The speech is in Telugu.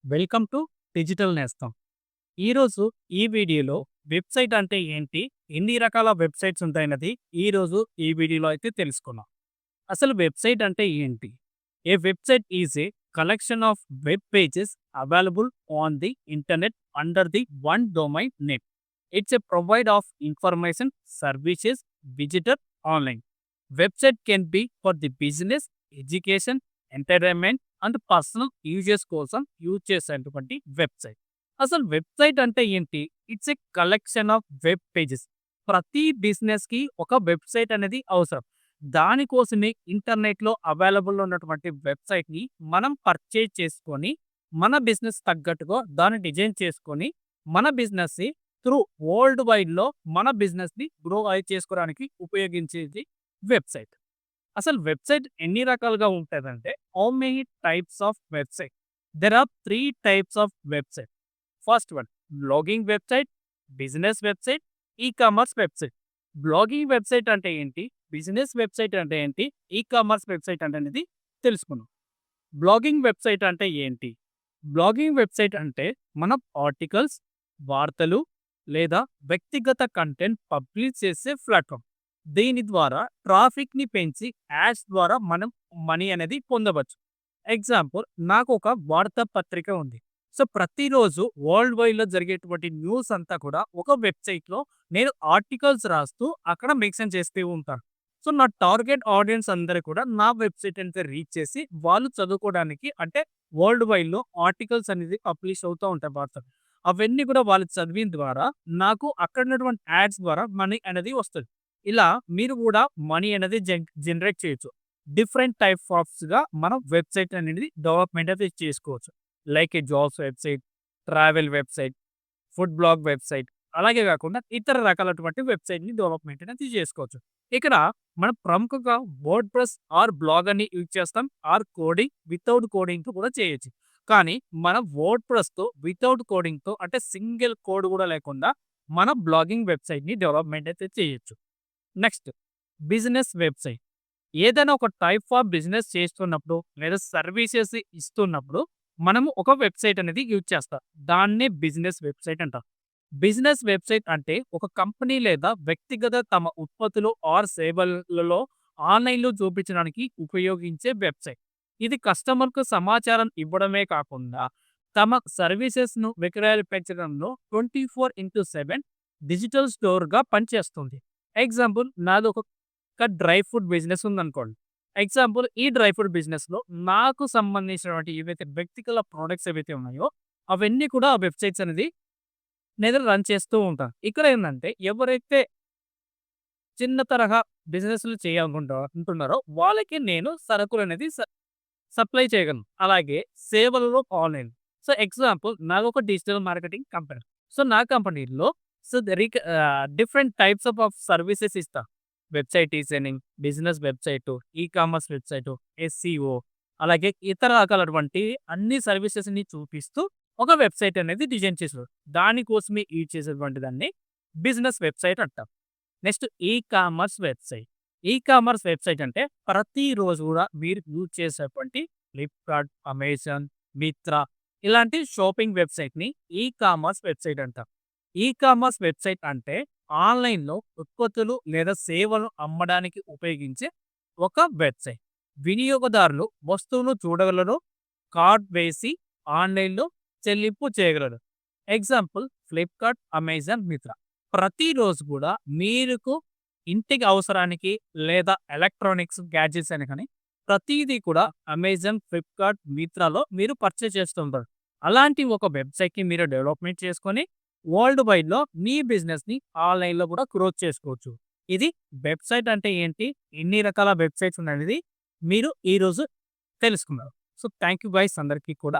వెల్కమ్ టు డిజిటల్ నేస్తం. ఈరోజు ఈ వీడియోలో వెబ్సైట్ అంటే ఏంటి? ఎన్ని రకాల వెబ్సైట్స్ ఉంటాయన్నది ఈరోజు ఈ వీడియోలో అయితే తెలుసుకుందాం. అసలు వెబ్సైట్ అంటే ఏంటి? A website is a collection of web pages available on the internet under the one domain name. It's a provide of information services visitor online. Website can be for the business, education, entertainment and personal uses కోసం యూజ్ చేసేటువంటి వెబ్సైట్. అసలు వెబ్సైట్ అంటే ఏంటి? It's a collection of web pages. ప్రతి బిజినెస్ కి ఒక వెబ్సైట్ అనేది అవసరం. దానికోసమే ఇంటర్నెట్లో అవైలబుల్ ఉన్నటువంటి వెబ్సైట్ ని మనం పర్చేజ్ చేసుకొని మన బిజినెస్ తగ్గట్టుగా దాన్ని డిజైన్ చేసుకొని మన బిజినెస్ ని త్రూ వరల్డ్ వైడ్ లో మన బిజినెస్ ని గ్రో చేసుకోవడానికి ఉపయోగించేది వెబ్సైట్. అసలు వెబ్సైట్ ఎన్ని రకాలుగా ఉంటదంటే, how many types of website? There are 3 types of website. First one blogging website, business website, e-commerce website. Blogging website అంటే ఏంటి? బిజినెస్ వెబ్సైట్ అంటే ఏంటి? ఈ-కామర్స్ వెబ్సైట్ అంటే అనేది తెలుసుకుందాం. బ్లాగింగ్ వెబ్సైట్ అంటే ఏంటి? బ్లాగింగ్ వెబ్సైట్ అంటే మనం ఆర్టికల్స్, వార్తలు లేదా వ్యక్తిగత కంటెంట్ పబ్లిష్ చేసే ప్లాట్‌ఫామ్. దీని ద్వారా ట్రాఫిక్‌ని పెంచి యాడ్స్ ద్వారా మనం మనీ అనేది పొందవచ్చు. ఎగ్జాంపుల్, నాకు ఒక వార్తాపత్రిక ఉంది. సో, ప్రతిరోజు వరల్డ్ వైడ్‌లో జరిగేటువంటి న్యూస్ అంతా కూడా ఒక వెబ్‌సైట్‌లో నేను ఆర్టికల్స్ రాస్తూ అక్కడ మెన్షన్ చేస్తూ ఉంటాను. సో, నా టార్గెట్ ఆడియన్స్ అందరూ కూడా నా వెబ్‌సైట్ అయితే రీచ్ చేసి వాళ్ళు చదువుకోవడానికి అంటే వరల్డ్ వైడ్‌లో ఆర్టికల్స్ అనేది పబ్లిష్ అవుతూ ఉంటాయి వార్తలు. అవన్నీ కూడా వాళ్ళు చదివిన ద్వారా నాకు అక్కడ ఉన్నటువంటి యాడ్స్ ద్వారా మనీ అనేది వస్తది. ఇలా మీరు కూడా మనీ అనేది జనరేట్ చేయొచ్చు. డిఫరెంట్ టైప్ ఆఫ్స్‌గా మనం వెబ్‌సైట్ అనేది డెవలప్‌మెంట్ అయితే చేసుకోవచ్చు. లైక్ ఏ jobs website, travel website, food blog website. అలాగే కాకుండా ఇతర రకాలటువంటి వెబ్‌సైట్‌ని డెవలప్‌మెంట్ అనేది చేసుకోవచ్చు. ఇక్కడ మనం ప్రముఖంగా వర్డ్‌ప్రెస్ ఆర్ బ్లాగ్ అని యూజ్ చేస్తాం. ఆర్ కోడింగ్ వితౌట్ కోడింగ్‌తో కూడా చేయొచ్చు. కానీ మనం వర్డ్‌ప్రెస్‌తో వితౌట్ కోడింగ్‌తో అంటే సింగిల్ కోడ్ కూడా లేకుండా మన బ్లాగింగ్ వెబ్‌సైట్‌ని డెవలప్‌మెంట్ అయితే చేయొచ్చు. Next business website. ఏదైనా ఒక టైప్ ఆఫ్ బిజినెస్ చేస్తున్నప్పుడు లేదా సర్వీసెస్ ఇస్తున్నప్పుడు మనము ఒక వెబ్‌సైట్ అనేది యూజ్ చేస్తాం. దాన్నే బిజినెస్ వెబ్‌సైట్ అంటారు. బిజినెస్ వెబ్‌సైట్ అంటే ఒక కంపెనీ లేదా వ్యక్తిగత తమ ఉత్పత్తులు ఆర్ సేవలలో ఆన్‌లైన్‌లో చూపించడానికి ఉపయోగించే వెబ్‌సైట్. ఇది కస్టమర్‌కు సమాచారం ఇవ్వడమే కాకుండా తమ సర్వీసెస్‌ను విక్రయాలు పెంచడంలో 24/7 డిజిటల్ స్టోర్‌గా పనిచేస్తుంది. ఎగ్జాంపుల్, నాదొక డ్రై ఫ్రూట్ బిజినెస్ ఉందనుకోండి. ఎగ్జాంపుల్, ఈ డ్రై ఫ్రూట్ బిజినెస్‌లో నాకు సంబంధించినటువంటి ఏవైతే వ్యక్తిగత ప్రొడక్ట్స్ ఏవైతే ఉన్నాయో అవన్నీ కూడా ఆ వెబ్‌సైట్స్ అనేది నేను రన్ చేస్తూ ఉంటాను. ఇక్కడ ఏందంటే ఎవరైతే చిన్న తరహా బిజినెస్‌లు ఉంటున్నారో వాళ్ళకి నేను సరుకులనేది సప్లై చేయగలను. అలాగే సేవలలో ఆన్‌లైన్. సో, ఎగ్జాంపుల్, నాదొక డిజిటల్ మార్కెటింగ్ కంపెనీ. సో, నా కంపెనీలో డిఫరెంట్ టైప్స్ ఆఫ్ సర్వీసెస్ ఇస్తా. Website designing, business website, e-commerce website, SEO అలాగే ఇతర రకాలటువంటి అన్ని సర్వీసెస్‌ని చూపిస్తూ ఒక వెబ్‌సైట్ అనేది డిజైన్ చేసారు. దానికోసమే యూజ్ చేసేటువంటి దాన్ని బిజినెస్ వెబ్‌సైట్ అంటాం. Next e-commerce website. E-commerce website అంటే ప్రతిరోజు కూడా మీరు యూజ్ చేసేటువంటి ఫ్లిప్‌కార్ట్, అమెజాన్, మిత్రా ఇలాంటి షాపింగ్ వెబ్‌సైట్‌ని ఈ-కామర్స్ వెబ్‌సైట్ అంటాం. ఈ-కామర్స్ వెబ్‌సైట్ అంటే ఆన్‌లైన్‌లో ఉత్పత్తులు లేదా సేవలు అమ్మడానికి ఉపయోగించే ఒక వెబ్‌సైట్. వినియోగదారులు వస్తువును చూడగలరు, కార్ట్ వేసి ఆన్‌లైన్‌లో చెల్లింపు చేయగలరు. Example, Flipkart, Amazon, Mitra. ప్రతిరోజు కూడా మీకు ఇంటికి అవసరానికి లేదా ఎలక్ట్రానిక్స్ గ్యాడ్జెట్స్ అని కానీ ప్రతీదీ కూడా అమెజాన్, ఫ్లిప్‌కార్ట్, మిత్రాలో మీరు పర్చేజ్ చేస్తుంటారు. అలాంటి ఒక వెబ్‌సైట్‌ని మీరు డెవలప్‌మెంట్ చేసుకొని వరల్డ్ వైడ్‌లో మీ బిజినెస్‌ని ఆన్‌లైన్‌లో కూడా గ్రోత్ చేసుకోవచ్చు. ఇది వెబ్‌సైట్ అంటే ఏంటి? ఎన్ని రకాల వెబ్‌సైట్స్ ఉన్నాయనేది మీరు ఈరోజు తెలుసుకున్నారు. సో, థాంక్ యూ గైస్ అందరికీ కూడా.